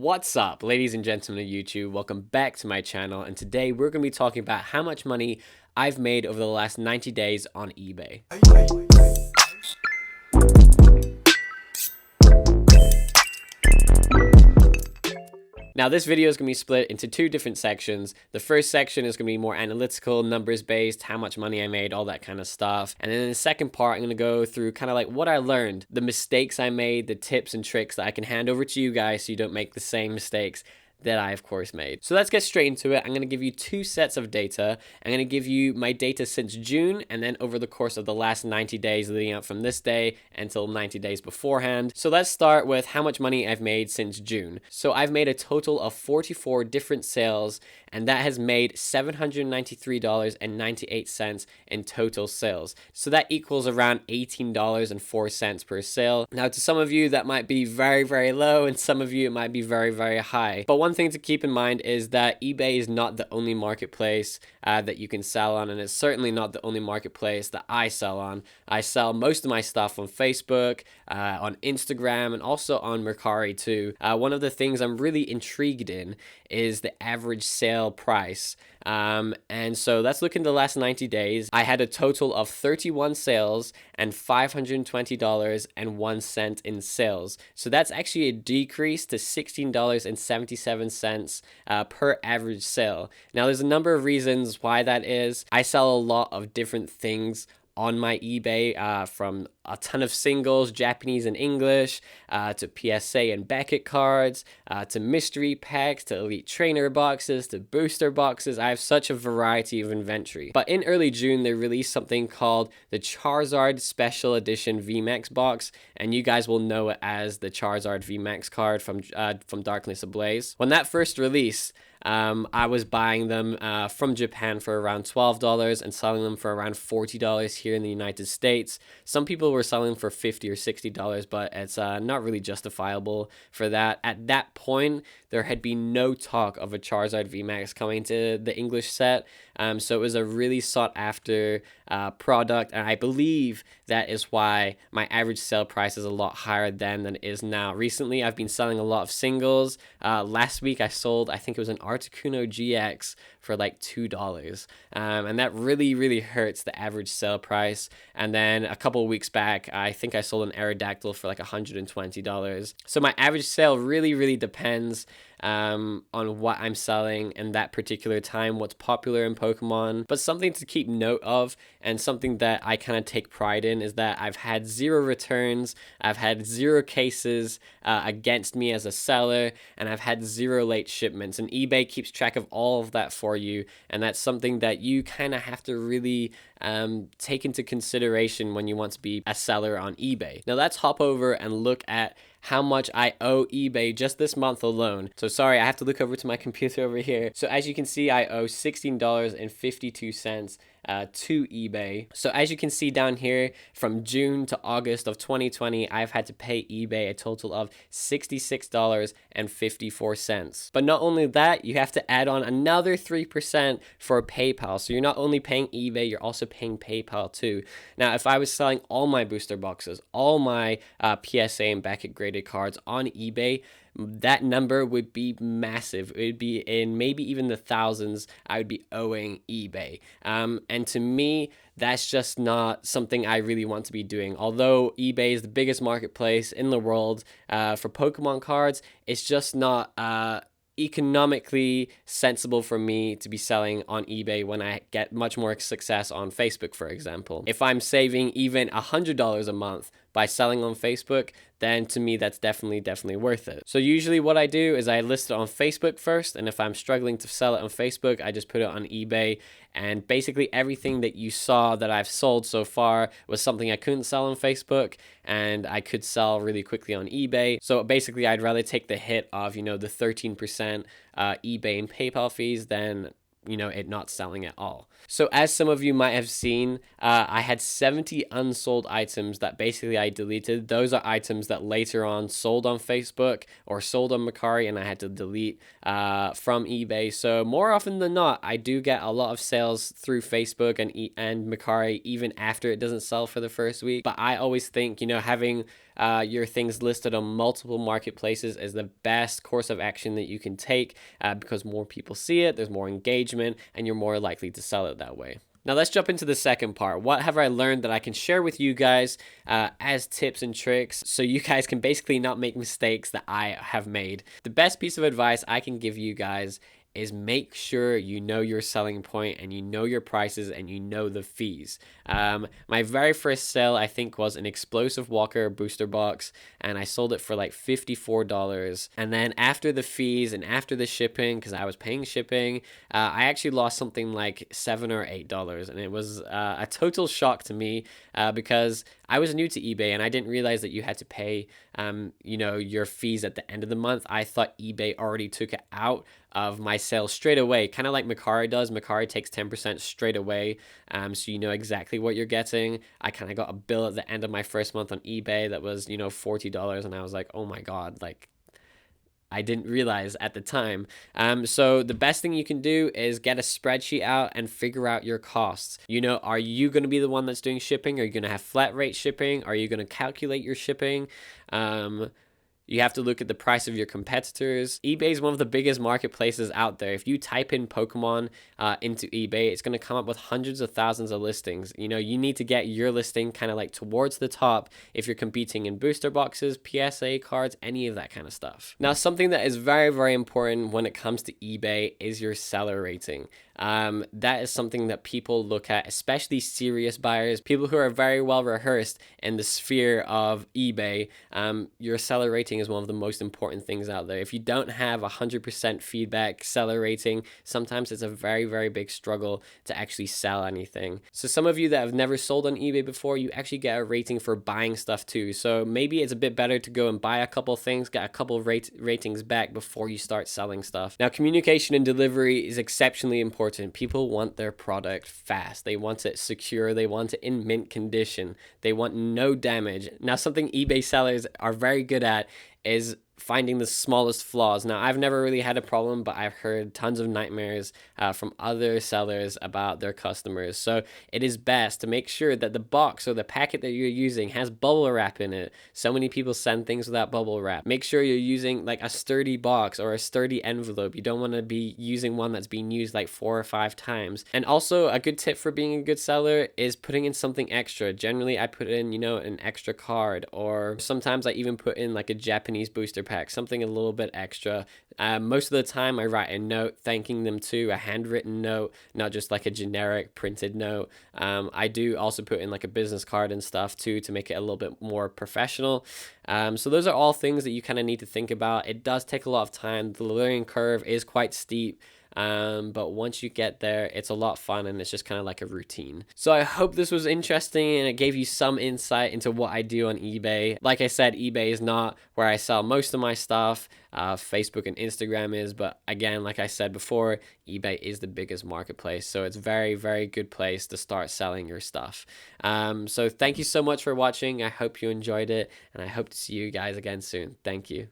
What's up, ladies and gentlemen of YouTube? Welcome back to my channel, and today we're going to be talking about how much money I've made over the last 90 days on eBay. Now, this video is going to be split into two different sections. The first section is going to be more analytical, numbers based, how much money I made, all that kind of stuff. And then in the second part, I'm going to go through kind of like what I learned, the mistakes I made, the tips and tricks that I can hand over to you guys so you don't make the same mistakes that I, of course, made. So let's get straight into it. I'm going to give you two sets of data. I'm going to give you my data since June and then over the course of the last 90 days leading up from this day until 90 days beforehand. So let's start with how much money I've made since June. So I've made a total of 44 different sales, and that has made $793.98 in total sales. So that equals around $18.04 per sale. Now, to some of you, that might be very, very low, and some of you, it might be very, very high. But one thing to keep in mind is that eBay is not the only marketplace that you can sell on, and it's certainly not the only marketplace that I sell on. I sell most of my stuff on Facebook, on Instagram, and also on Mercari too. One of the things I'm really intrigued in is the average sale price. And so let's look in the last 90 days. I had a total of 31 sales and $520.01 in sales. So that's actually a decrease to $16.77 per average sale. Now, there's a number of reasons why that is. I sell a lot of different things on my eBay, from a ton of singles, Japanese and English, to PSA and Beckett cards, to mystery packs, to elite trainer boxes, to booster boxes. I have such a variety of inventory. But in early June, they released something called the Charizard Special Edition VMAX box, and you guys will know it as the Charizard VMAX card from Darkness Ablaze. When that first released, I was buying them from Japan for around $12 and selling them for around $40 here in the United States. Some people were selling for $50 or $60, but it's not really justifiable for that. At that point, there had been no talk of a Charizard VMAX coming to the English set, so it was a really sought after product, and I believe that is why my average sale price is a lot higher than it is now. Recently, I've been selling a lot of singles. Last week, I sold, I think it was an Articuno GX for like $2, and that really hurts the average sale price. And then a couple of weeks back, I think I sold an Aerodactyl for like $120. So my average sale really depends on what I'm selling in that particular time, what's popular in Pokemon. But something to keep note of, and something that I kind of take pride in, is that I've had 0 returns, I've had 0 cases against me as a seller, and I've had 0 late shipments. And eBay keeps track of all of that for you, and that's something that you kind of have to really take into consideration when you want to be a seller on eBay. Now let's hop over and look at how much I owe eBay just this month alone. So sorry, I have to look over to my computer over here. So as you can see, I owe $16.52 to eBay. So as you can see down here, from June to August of 2020, I've had to pay eBay a total of $66.54. But not only that, you have to add on another 3% for PayPal. So you're not only paying eBay, you're also paying PayPal too. Now, if I was selling all my booster boxes, all my PSA and Beckett graded cards on eBay, that number would be massive. It would be in maybe even the thousands I would be owing eBay. And to me, that's just not something I really want to be doing. Although eBay is the biggest marketplace in the world for Pokemon cards, it's just not economically sensible for me to be selling on eBay when I get much more success on Facebook, for example. If I'm saving even $100 a month by selling on Facebook, then to me that's definitely worth it. So usually what I do is I list it on Facebook first, and if I'm struggling to sell it on Facebook, I just put it on eBay. And basically everything that you saw that I've sold so far was something I couldn't sell on Facebook, and I could sell really quickly on eBay. So basically I'd rather take the hit of, the 13% eBay and PayPal fees than it not selling at all. So as some of you might have seen, I had 70 unsold items that basically I deleted. Those are items that later on sold on Facebook or sold on Mercari, and I had to delete from eBay. So more often than not, I do get a lot of sales through Facebook and Mercari even after it doesn't sell for the first week. But I always think, having your things listed on multiple marketplaces is the best course of action that you can take, because more people see it, there's more engagement, and you're more likely to sell it that way. Now let's jump into the second part. What have I learned that I can share with you guys as tips and tricks so you guys can basically not make mistakes that I have made? The best piece of advice I can give you guys is make sure you know your selling point and you know your prices and you know the fees. My very first sale, I think, was an explosive walker booster box, and I sold it for like $54. And then after the fees and after the shipping, because I was paying shipping, I actually lost something like $7 or $8, and it was a total shock to me, because I was new to eBay and I didn't realize that you had to pay, your fees at the end of the month. I thought eBay already took it out of my sale straight away, kind of like Mercari does. Mercari takes 10% straight away, so you know exactly what you're getting. I kind of got a bill at the end of my first month on eBay that was, $40, and I was like, oh my God, like, I didn't realize at the time. So the best thing you can do is get a spreadsheet out and figure out your costs. Are you going to be the one that's doing shipping? Are you going to have flat rate shipping? Are you going to calculate your shipping? You have to look at the price of your competitors. eBay is one of the biggest marketplaces out there. If you type in Pokemon into eBay, it's going to come up with hundreds of thousands of listings. You need to get your listing kind of like towards the top if you're competing in booster boxes, PSA cards, any of that kind of stuff. Now, something that is very, very important when it comes to eBay is your seller rating. That is something that people look at, especially serious buyers, people who are very well rehearsed in the sphere of eBay. Your seller rating is one of the most important things out there. If you don't have 100% feedback seller rating, sometimes it's a very, very big struggle to actually sell anything. So some of you that have never sold on eBay before, you actually get a rating for buying stuff too. So maybe it's a bit better to go and buy a couple things, get a couple ratings back before you start selling stuff. Now, communication and delivery is exceptionally important. People want their product fast. They want it secure. They want it in mint condition. They want no damage. Now, something eBay sellers are very good at is finding the smallest flaws. Now, I've never really had a problem, but I've heard tons of nightmares from other sellers about their customers. So it is best to make sure that the box or the packet that you're using has bubble wrap in it. So many people send things without bubble wrap. Make sure you're using like a sturdy box or a sturdy envelope. You don't want to be using one that's been used like 4 or 5 times. And also a good tip for being a good seller is putting in something extra. Generally, I put in, an extra card, or sometimes I even put in like a Japanese booster pack, something a little bit extra. Most of the time I write a note thanking them too, a handwritten note, not just like a generic printed note. I do also put in like a business card and stuff too to make it a little bit more professional. So those are all things that you kind of need to think about. It does take a lot of time. The learning curve is quite steep. But once you get there, it's a lot of fun and it's just kind of like a routine. So I hope this was interesting and it gave you some insight into what I do on eBay. Like I said, eBay is not where I sell most of my stuff. Facebook and Instagram is, but again, like I said before, eBay is the biggest marketplace. So it's very, very good place to start selling your stuff. So thank you so much for watching. I hope you enjoyed it and I hope to see you guys again soon. Thank you.